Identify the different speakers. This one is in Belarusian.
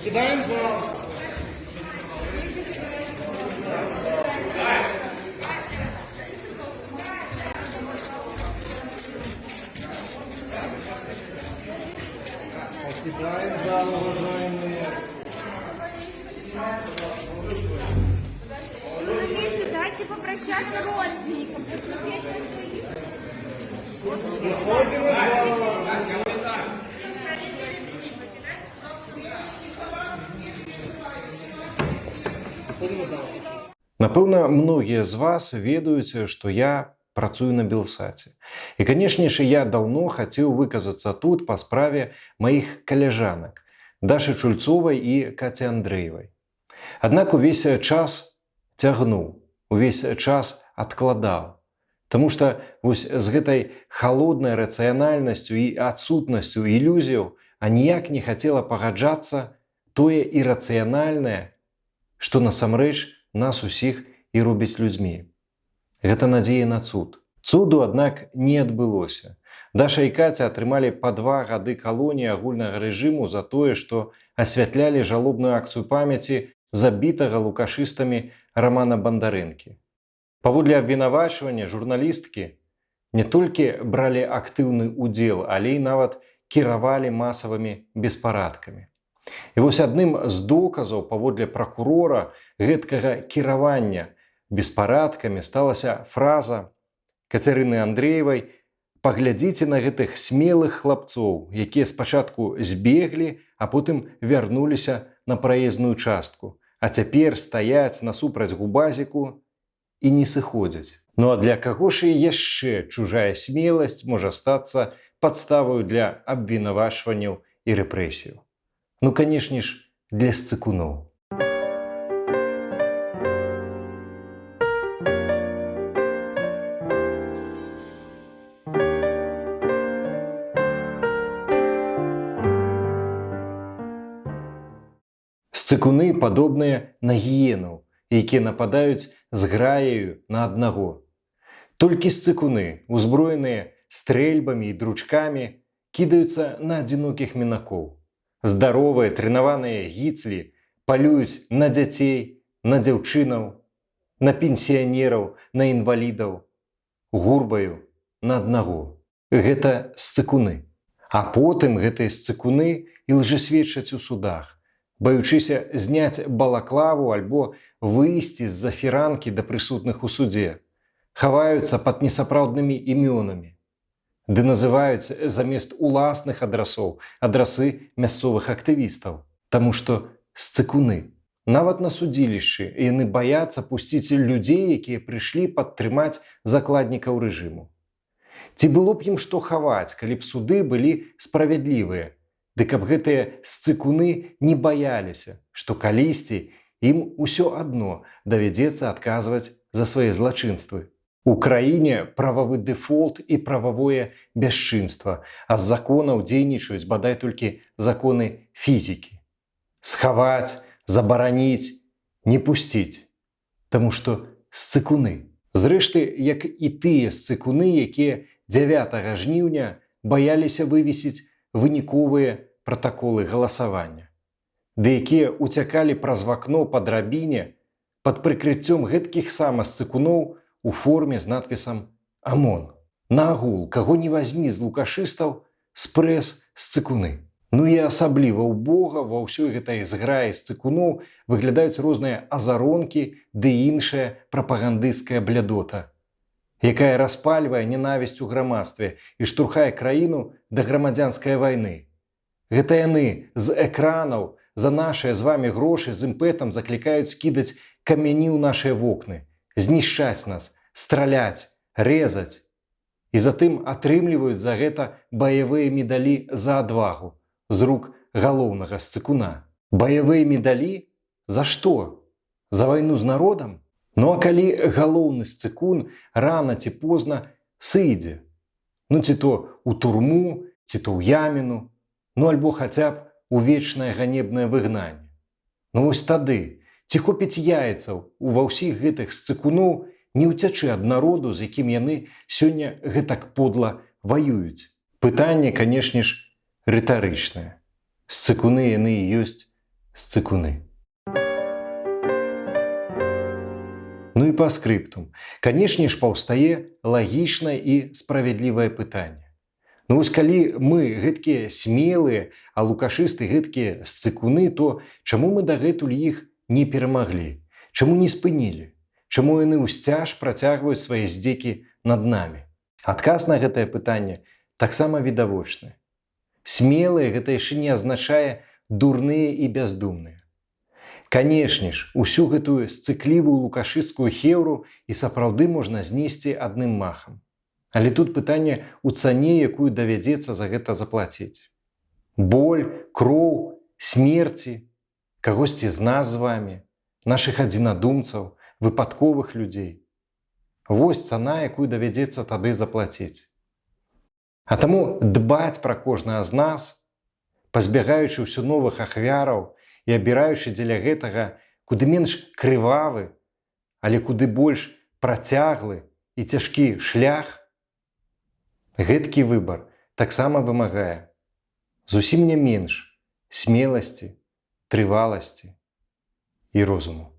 Speaker 1: Покидаем зал. Покидаем зал, уважаемые.
Speaker 2: Дайте попрощаться родственникам, посмотреть на своих.
Speaker 1: Выходим из зала.
Speaker 3: Напэўна, многія з вас ведаюць, што я працую на Белсаце. І, канешне ж, я даўно хацеў выказацца тут па справе маіх каляжанак Дашы Чульцовай і Каці Андрэевай. Аднак увесь час цягнуў, увесь час адкладаў. Таму што вось з гэтай халоднай рацыянальнасцю і адсутнасцю ілюзіяў аніяк не хацела пагаджацца тое ірацыянальнае, што насамрэч нас усіх і робіць людзьмі. Гэта надзея на цуд. Цуду, аднак, не адбылося. Даша і Каця атрымалі па 2 гады калоніі агульнага рэжыму за тое, што асвятлялі жалобную акцыю памяці забітага лукашыстамі Рамана Бандарэнкі. Паводле абвінавачвання журналісткі не толькі бралі актыўны ўдзел, але і нават кіравалі масавымі беспарадкамі. І вось адным з доказаў паводле пракурора гэткага кіравання беспарадкамі сталася фраза Кацярыны Андрэевай: «Паглядзіце на гэтых смелых хлапцоў, якія спачатку збеглі, а потым вярнуліся на праезную частку, а цяпер стаяць насупраць губазіку і не сыходзяць». Ну а для каго ж і яшчэ чужая смеласць можа стацца падставаю для абвінавачванняў і рэпрэсіяў? Ну, канешне ж, для сцыкуноў. Сцыкуны падобныя на гіенаў, якія нападаюць з граяю на аднаго. Толькі сцыкуны, узброеныя стрэльбамі і дручкамі, кідаюцца на адзінокіх мінакоў. Здаровыя, трэнаваныя гіцлі палююць на дзяцей, на дзяўчынаў, на пенсіянераў, на інвалідаў, гурбаю на аднаго. Гэта сцыкуны. А потым гэтыя сцыкуны і лжэсведчаць у судах, баючыся зняць балаклаву альбо выйсці з-за фіранкі да прысутных у судзе, хаваюцца пад несапраўднымі імёнамі, ды называюць замест уласных адрасоў адрасы мясцовых актывістаў, таму што сцыкуны. Нават на судзілішчы яны баяцца пусціць людзей, якія прыйшлі падтрымаць закладнікаў рэжыму. Ці было б ім што хаваць, калі б суды былі справядлівыя, ды каб гэтыя сцыкуны не баяліся, што калісьці ім усё адно давядзецца адказваць за свае злачынствы. У краіне прававы дэфолт і прававое бясчынства, а з законаў дзейнічаюць бадай толькі законы фізікі. Схаваць, забараніць, не пусціць. Таму што сцыкуны. Зрэшты, як і тыя сцыкуны, якія 9 жніўня баяліся вывесіць выніковыя пратаколы галасавання, ды якія уцякалі праз вакно па драбіне пад прыкрыццём гэткіх сама сцыкуноў у форме з надпісам «ОМОН». Наагул, каго не вазьмі з лукашыстаў, спрэс сцыкуны. Ну і асабліва ў Бога ва ўсёй гэтай зграі сцыкуноў выглядаюць розныя азаронкі ды іншая прапагандысцкая блядота, якая распальвае ненавісць у грамадстве і штурхае краіну да грамадзянскай вайны. Гэта яны з экранаў за нашыя з вамі грошы з імпэтам заклікаюць кідаць камяні ў нашыя вокны, знішчаць нас, страляць, рэзаць. І затым атрымліваюць за гэта баявыя медалі за адвагу з рук галоўнага сцыкуна. Баявыя медалі? За што? За вайну з народам? Ну а калі галоўны сцыкун рана ці позна сыдзе? Ну ці то ў турму, ці то ў яміну, ну альбо хаця б у вечнае ганебнае выгнанне. Ну вось тады ці хопіць яйцаў ва ўсіх гэтых сцыкуноў не ўцячы ад народу, з якім яны сёння гэтак подла ваююць? Пытанне, канешне ж, рытарычнае. Сцыкуны яны і ёсць з цыкуны. Ну і па скрыптум. Канешне ж, паўстае лагічнае і справядлівае пытанне. Ну вось калі мы гэткія смелыя, а лукашысты гэткія з цыкуны, то чаму мы дагэтуль іх не перамаглі? Чаму не спынілі? Чаму яны ўсцяж працягваюць свае здзекі над намі? Адказ на гэтае пытанне таксама відавочны. Смелыя гэта яшчэ не азначае дурныя і бяздумныя. Канешне ж, усю гэтую сцыклівую лукашысцкую хеўру і сапраўды можна знесці адным махам. Але тут пытанне ў цане, якую давядзецца за гэта заплаціць. Боль, кроў, смерці, кагосьці з нас з вамі, нашых адзінадумцаў, выпадковых людзей. Вось цана, якую давядзецца тады заплаціць. А таму дбаць пра кожнага з нас, пазбягаючы ўсё новых ахвяраў і абіраючы дзеля гэтага куды менш крывавы, але куды больш працяглы і цяжкі шлях, гэткі выбар таксама вымагае зусім не менш смеласці, трываласці і розуму.